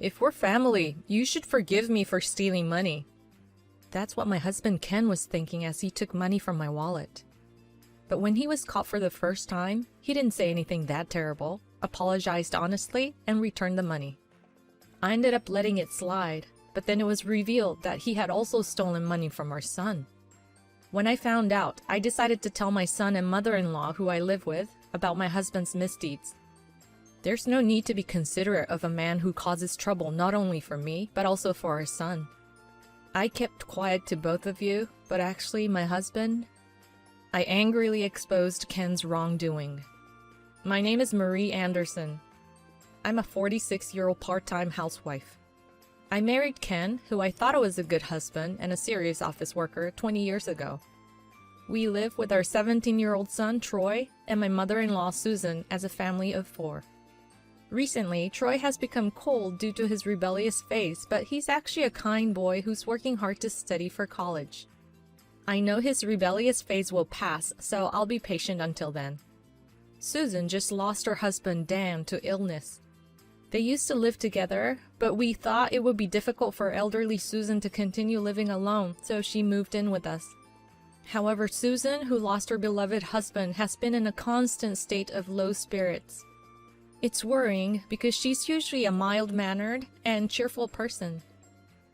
If we're family, you should forgive me for stealing money. That's what my husband Ken was thinking as he took money from my wallet. But when he was caught for the first time, he didn't say anything that terrible, apologized honestly, and returned the money. I ended up letting it slide, but then it was revealed that he had also stolen money from our son. When I found out, I decided to tell my son and mother-in-law, who I live with, about my husband's misdeeds. There's no need to be considerate of a man who causes trouble not only for me, but also for our son. I kept quiet to both of you, but actually my husband... I angrily exposed Ken's wrongdoing. My name is Marie Anderson. I'm a 46-year-old part-time housewife. I married Ken, who I thought was a good husband and a serious office worker, 20 years ago. We live with our 17-year-old son, Troy, and my mother-in-law, Susan, as a family of 4. Recently, Troy has become cold due to his rebellious phase, but he's actually a kind boy who's working hard to study for college. I know his rebellious phase will pass, so I'll be patient until then. Susan just lost her husband Dan to illness. They used to live together, but we thought it would be difficult for elderly Susan to continue living alone, so she moved in with us. However, Susan, who lost her beloved husband, has been in a constant state of low spirits. It's worrying because she's usually a mild-mannered and cheerful person.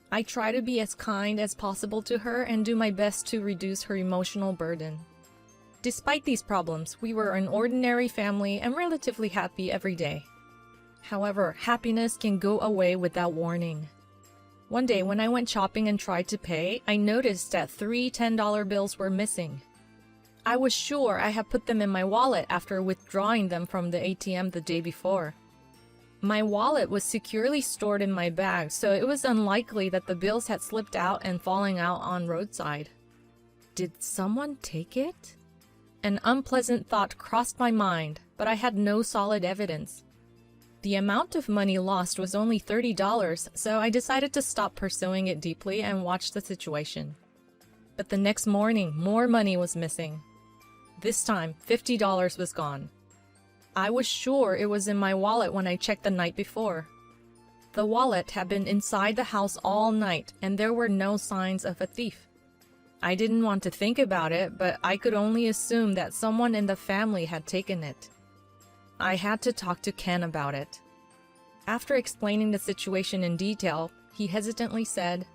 I try to be as kind as possible to her and do my best to reduce her emotional burden. Despite these problems, we were an ordinary family and relatively happy every day. However, happiness can go away without warning. One day when I went shopping and tried to pay, I noticed that 3 $10 bills were missing. I was sure I had put them in my wallet after withdrawing them from the ATM the day before. My wallet was securely stored in my bag, so it was unlikely that the bills had slipped out and falling out on roadside. Did someone take it? An unpleasant thought crossed my mind, but I had no solid evidence. The amount of money lost was only $30, so I decided to stop pursuing it deeply and watch the situation. But the next morning, more money was missing. This time, $50 was gone. I was sure it was in my wallet when I checked the night before. The wallet had been inside the house all night, and there were no signs of a thief. I didn't want to think about it, but I could only assume that someone in the family had taken it. I had to talk to Ken about it. After explaining the situation in detail, he hesitantly said,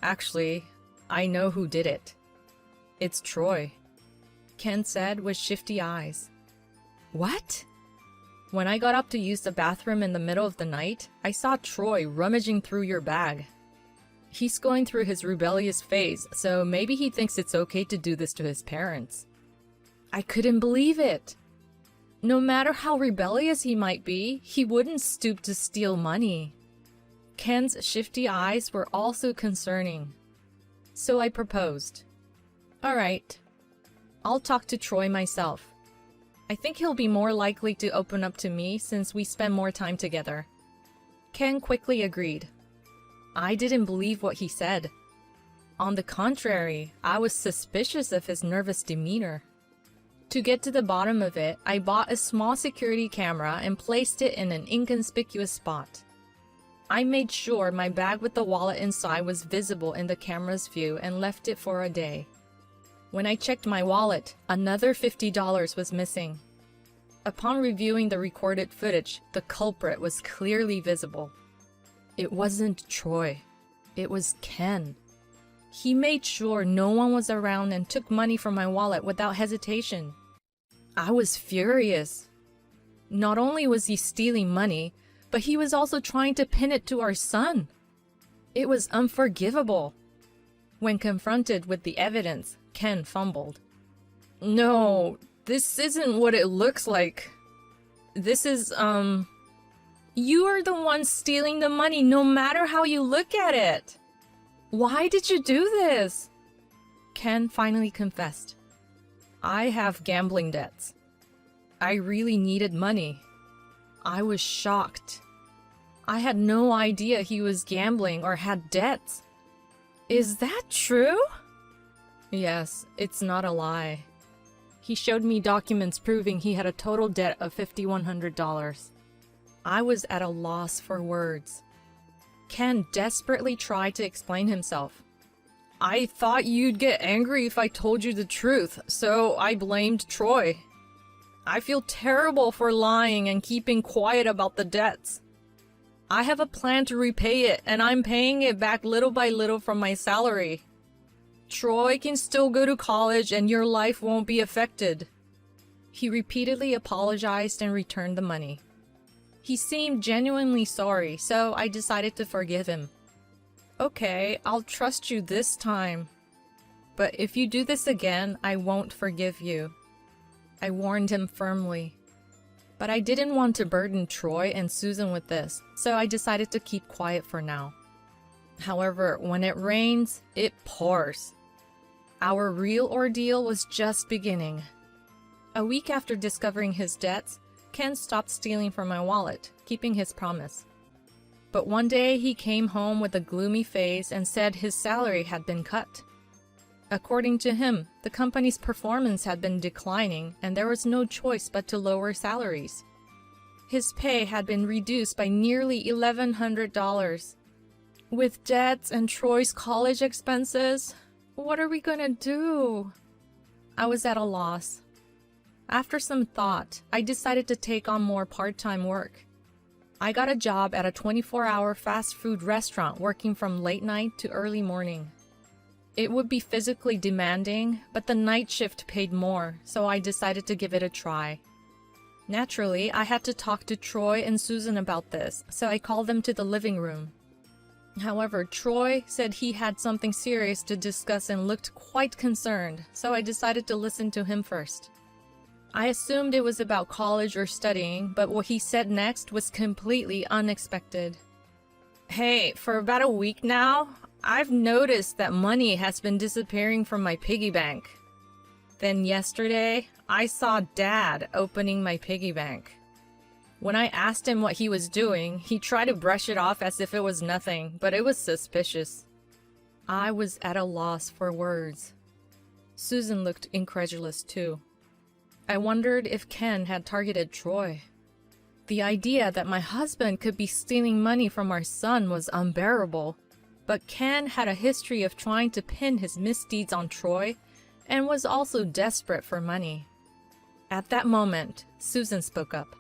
"Actually, I know who did it. It's Troy," Ken said with shifty eyes. What? When I got up to use the bathroom in the middle of the night, I saw Troy rummaging through your bag. He's going through his rebellious phase, so maybe he thinks it's okay to do this to his parents. I couldn't believe it. No matter how rebellious he might be, he wouldn't stoop to steal money. Ken's shifty eyes were also concerning. So I proposed. Alright, I'll talk to Troy myself. I think he'll be more likely to open up to me since we spend more time together. Ken quickly agreed. I didn't believe what he said. On the contrary, I was suspicious of his nervous demeanor. To get to the bottom of it, I bought a small security camera and placed it in an inconspicuous spot. I made sure my bag with the wallet inside was visible in the camera's view and left it for a day. When I checked my wallet, another $50 was missing. Upon reviewing the recorded footage, the culprit was clearly visible. It wasn't Troy. It was Ken. He made sure no one was around and took money from my wallet without hesitation. I was furious. Not only was he stealing money, but he was also trying to pin it to our son. It was unforgivable. When confronted with the evidence, Ken fumbled. No, this isn't what it looks like. This is, You are the one stealing the money no matter how you look at it. Why did you do this? Ken finally confessed. I have gambling debts. I really needed money. I was shocked. I had no idea he was gambling or had debts. Is that true? Yes, it's not a lie. He showed me documents proving he had a total debt of $5,100. I was at a loss for words. Ken desperately tried to explain himself. I thought you'd get angry if I told you the truth, so I blamed Troy. I feel terrible for lying and keeping quiet about the debts. I have a plan to repay it, and I'm paying it back little by little from my salary. Troy can still go to college and your life won't be affected. He repeatedly apologized and returned the money. He seemed genuinely sorry, so I decided to forgive him. Okay, I'll trust you this time. But if you do this again, I won't forgive you. I warned him firmly. But I didn't want to burden Troy and Susan with this, so I decided to keep quiet for now. However, when it rains, it pours. Our real ordeal was just beginning. A week after discovering his debts, Ken stopped stealing from my wallet, keeping his promise. But one day he came home with a gloomy face and said his salary had been cut. According to him, the company's performance had been declining and there was no choice but to lower salaries. His pay had been reduced by nearly $1,100. With debts and Troy's college expenses, what are we gonna do? I was at a loss. After some thought, I decided to take on more part-time work. I got a job at a 24-hour fast food restaurant working from late night to early morning. It would be physically demanding, but the night shift paid more, so I decided to give it a try. Naturally, I had to talk to Troy and Susan about this, so I called them to the living room. However, Troy said he had something serious to discuss and looked quite concerned, so I decided to listen to him first. I assumed it was about college or studying, but what he said next was completely unexpected. Hey, for about a week now, I've noticed that money has been disappearing from my piggy bank. Then yesterday, I saw Dad opening my piggy bank. When I asked him what he was doing, he tried to brush it off as if it was nothing, but it was suspicious. I was at a loss for words. Susan looked incredulous too. I wondered if Ken had targeted Troy. The idea that my husband could be stealing money from our son was unbearable, but Ken had a history of trying to pin his misdeeds on Troy and was also desperate for money. At that moment, Susan spoke up.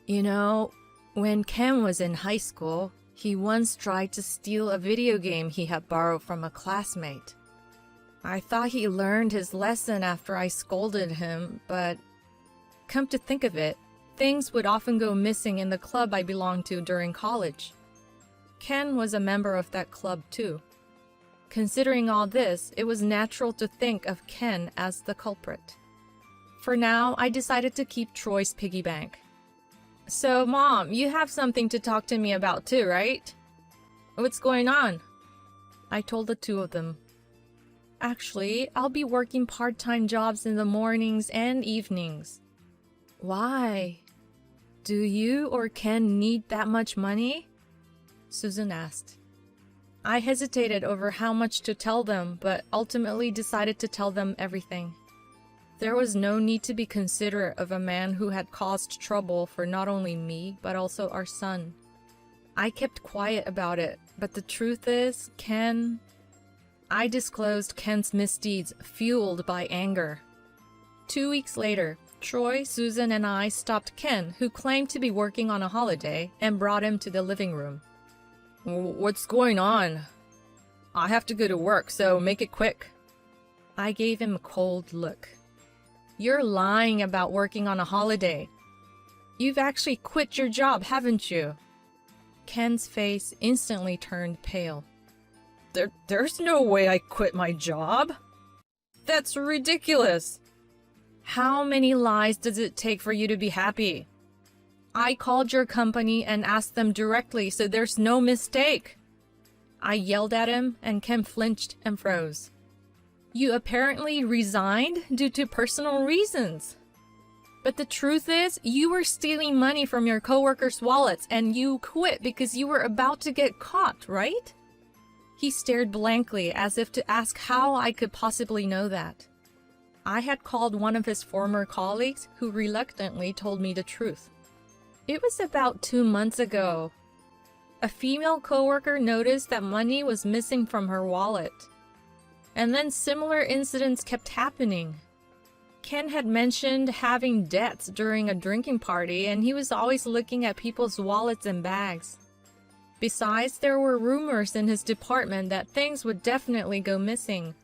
You know, when Ken was in high school, he once tried to steal a video game he had borrowed from a classmate. I thought he learned his lesson after I scolded him, but come to think of it, things would often go missing in the club I belonged to during college. Ken was a member of that club too. Considering all this, it was natural to think of Ken as the culprit. For now, I decided to keep Troy's piggy bank. So, Mom, you have something to talk to me about too, right? What's going on? I told the two of them. Actually, I'll be working part-time jobs in the mornings and evenings. Why? Do you or Ken need that much money? Susan asked. I hesitated over how much to tell them, but ultimately decided to tell them everything. There was no need to be considerate of a man who had caused trouble for not only me, but also our son. I kept quiet about it, but the truth is, I disclosed Ken's misdeeds, fueled by anger. 2 weeks later, Troy, Susan, and I stopped Ken, who claimed to be working on a holiday, and brought him to the living room. What's going on? I have to go to work, so make it quick. I gave him a cold look. You're lying about working on a holiday. You've actually quit your job, haven't you? Ken's face instantly turned pale. There's no way I quit my job. That's ridiculous. How many lies does it take for you to be happy? I called your company and asked them directly, so there's no mistake. I yelled at him, and Ken flinched and froze. You apparently resigned due to personal reasons. But the truth is, you were stealing money from your coworkers' wallets, and you quit because you were about to get caught, right? He stared blankly as if to ask how I could possibly know that. I had called one of his former colleagues who reluctantly told me the truth. It was about 2 months ago. A female coworker noticed that money was missing from her wallet. And then similar incidents kept happening. Ken had mentioned having debts during a drinking party, and he was always looking at people's wallets and bags. Besides, there were rumors in his department that things would definitely go missing.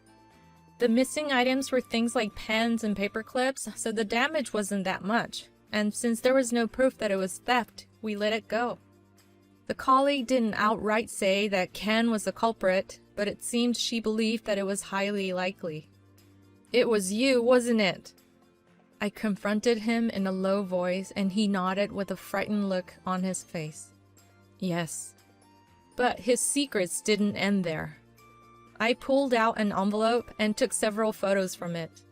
The missing items were things like pens and paper clips, so the damage wasn't that much. And since there was no proof that it was theft, we let it go. The colleague didn't outright say that Ken was the culprit, but it seemed she believed that it was highly likely. "It was you, wasn't it?" I confronted him in a low voice, and he nodded with a frightened look on his face. Yes. But his secrets didn't end there. I pulled out an envelope and took several photos from it.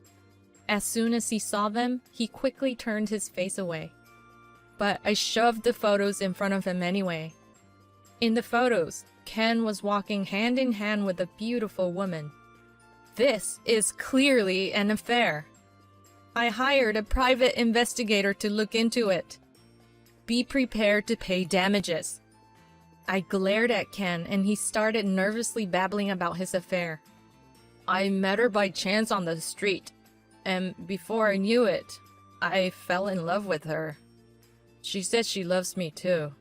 As soon as he saw them, he quickly turned his face away. But I shoved the photos in front of him anyway. In the photos, Ken was walking hand in hand with a beautiful woman. This is clearly an affair. I hired a private investigator to look into it. Be prepared to pay damages. I glared at Ken, and he started nervously babbling about his affair. I met her by chance on the street, and before I knew it, I fell in love with her. She said she loves me too.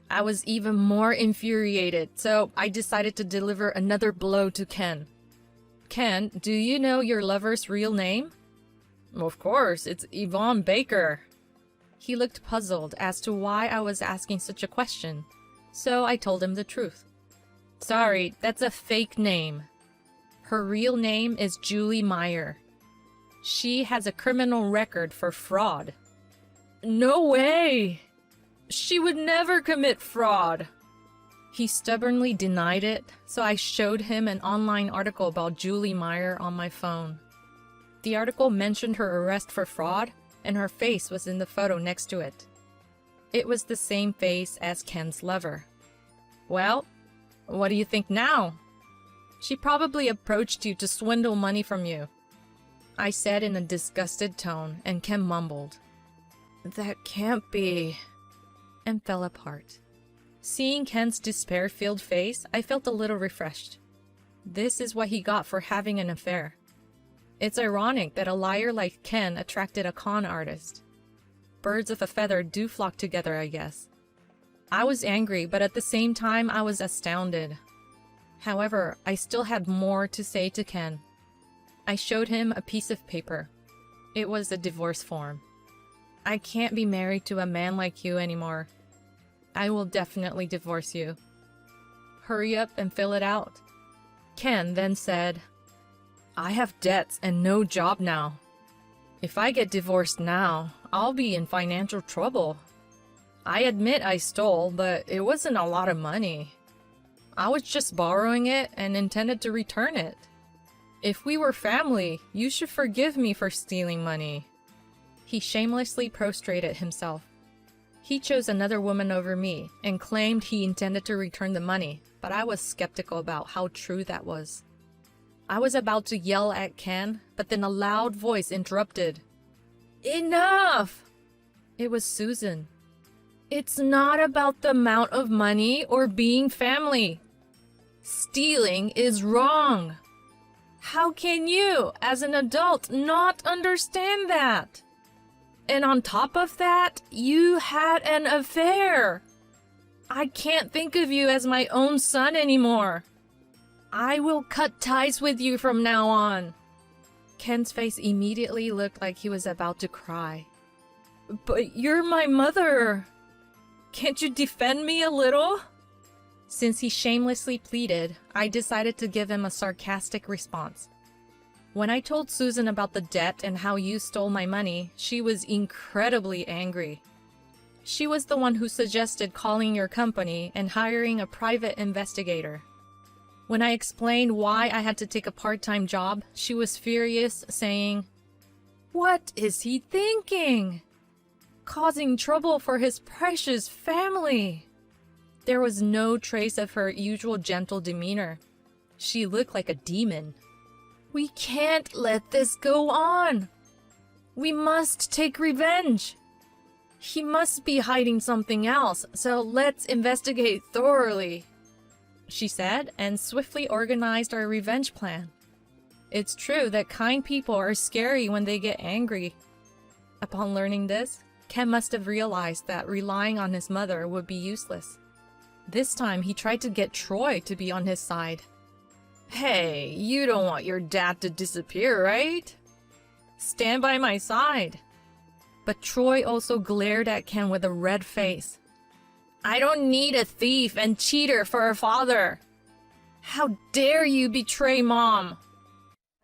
I was even more infuriated, so I decided to deliver another blow to Ken. Ken, do you know your lover's real name? Of course, it's Yvonne Baker. He looked puzzled as to why I was asking such a question, so I told him the truth. Sorry, that's a fake name. Her real name is Julie Meyer. She has a criminal record for fraud. No way! She would never commit fraud. He stubbornly denied it, so I showed him an online article about Julie Meyer on my phone. The article mentioned her arrest for fraud, and her face was in the photo next to it. It was the same face as Ken's lover. Well, what do you think now? She probably approached you to swindle money from you. I said in a disgusted tone, and Ken mumbled, "That can't be," and fell apart. Seeing Ken's despair-filled face, I felt a little refreshed. This is what he got for having an affair. It's ironic that a liar like Ken attracted a con artist. Birds of a feather do flock together, I guess. I was angry, but at the same time I was astounded. However, I still had more to say to Ken. I showed him a piece of paper. It was a divorce form. I can't be married to a man like you anymore. I will definitely divorce you. Hurry up and fill it out. Ken then said, I have debts and no job now. If I get divorced now, I'll be in financial trouble. I admit I stole, but it wasn't a lot of money. I was just borrowing it and intended to return it. If we were family, you should forgive me for stealing money. He shamelessly prostrated himself. He chose another woman over me and claimed he intended to return the money, but I was skeptical about how true that was. I was about to yell at Ken, but then a loud voice interrupted. Enough! It was Susan. It's not about the amount of money or being family. Stealing is wrong. How can you, as an adult, not understand that? And on top of that, you had an affair. I can't think of you as my own son anymore. I will cut ties with you from now on. Ken's face immediately looked like he was about to cry. But you're my mother. Can't you defend me a little? Since he shamelessly pleaded, I decided to give him a sarcastic response. When I told Susan about the debt and how you stole my money, she was incredibly angry. She was the one who suggested calling your company and hiring a private investigator. When I explained why I had to take a part-time job, she was furious, saying, What is he thinking? Causing trouble for his precious family. There was no trace of her usual gentle demeanor. She looked like a demon. We can't let this go on. We must take revenge. He must be hiding something else, so let's investigate thoroughly, she said, and swiftly organized our revenge plan. It's true that kind people are scary when they get angry. Upon learning this, Ken must have realized that relying on his mother would be useless. This time, he tried to get Troy to be on his side. Hey, you don't want your dad to disappear, right? Stand by my side. But Troy also glared at Ken with a red face. I don't need a thief and cheater for a father. How dare you betray Mom?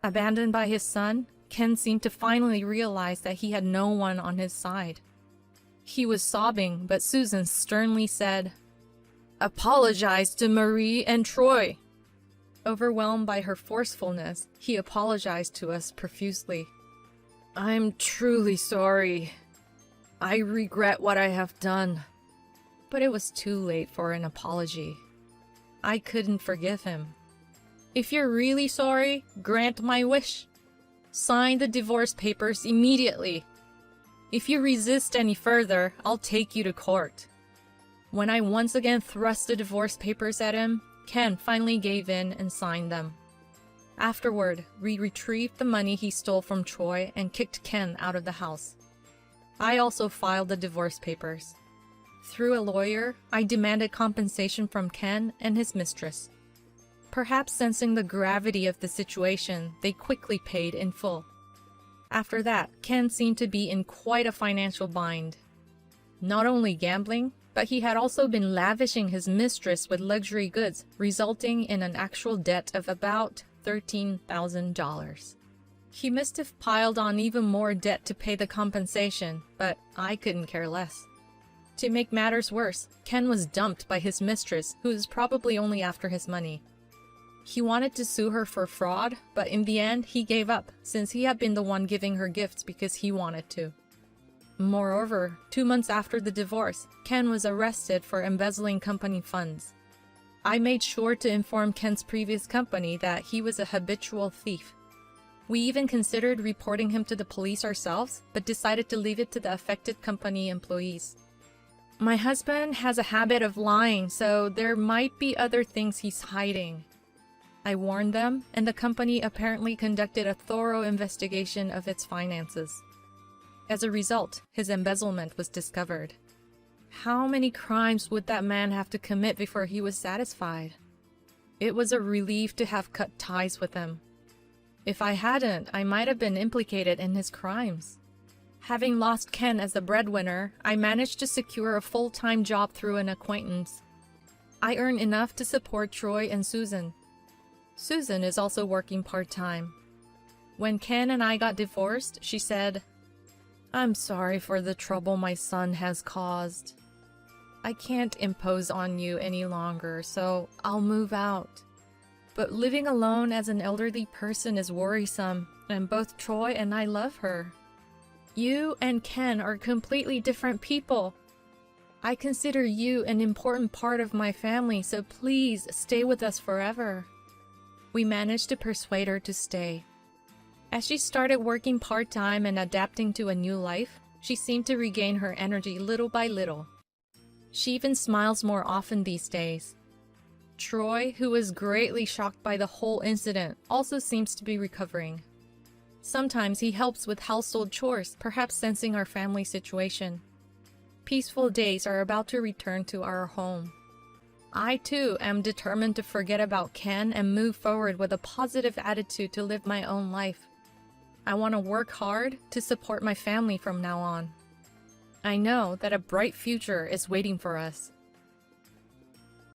Abandoned by his son, Ken seemed to finally realize that he had no one on his side. He was sobbing, but Susan sternly said, Apologize to Marie and Troy. Overwhelmed by her forcefulness, he apologized to us profusely. I'm truly sorry. I regret what I have done. But it was too late for an apology. I couldn't forgive him. If you're really sorry, grant my wish. Sign the divorce papers immediately. If you resist any further, I'll take you to court. When I once again thrust the divorce papers at him, Ken finally gave in and signed them. Afterward, we retrieved the money he stole from Troy and kicked Ken out of the house. I also filed the divorce papers. Through a lawyer, I demanded compensation from Ken and his mistress. Perhaps sensing the gravity of the situation, they quickly paid in full. After that, Ken seemed to be in quite a financial bind. Not only gambling, but he had also been lavishing his mistress with luxury goods, resulting in an actual debt of about $13,000. He must have piled on even more debt to pay the compensation, but I couldn't care less. To make matters worse, Ken was dumped by his mistress, who was probably only after his money. He wanted to sue her for fraud, but in the end, he gave up, since he had been the one giving her gifts because he wanted to. Moreover, 2 months after the divorce, Ken was arrested for embezzling company funds. I made sure to inform Ken's previous company that he was a habitual thief. We even considered reporting him to the police ourselves, but decided to leave it to the affected company employees. My husband has a habit of lying, so there might be other things he's hiding. I warned them, and the company apparently conducted a thorough investigation of its finances. As a result, his embezzlement was discovered. How many crimes would that man have to commit before he was satisfied? It was a relief to have cut ties with him. If I hadn't, I might have been implicated in his crimes. Having lost Ken as the breadwinner, I managed to secure a full-time job through an acquaintance. I earn enough to support Troy and Susan. Susan is also working part-time. When Ken and I got divorced, she said, I'm sorry for the trouble my son has caused. I can't impose on you any longer, so I'll move out. But living alone as an elderly person is worrisome, and both Troy and I love her. You and Ken are completely different people. I consider you an important part of my family, so please stay with us forever. We managed to persuade her to stay. As she started working part-time and adapting to a new life, she seemed to regain her energy little by little. She even smiles more often these days. Troy, who was greatly shocked by the whole incident, also seems to be recovering. Sometimes he helps with household chores, perhaps sensing our family situation. Peaceful days are about to return to our home. I too am determined to forget about Ken and move forward with a positive attitude to live my own life. I want to work hard to support my family from now on. I know that a bright future is waiting for us.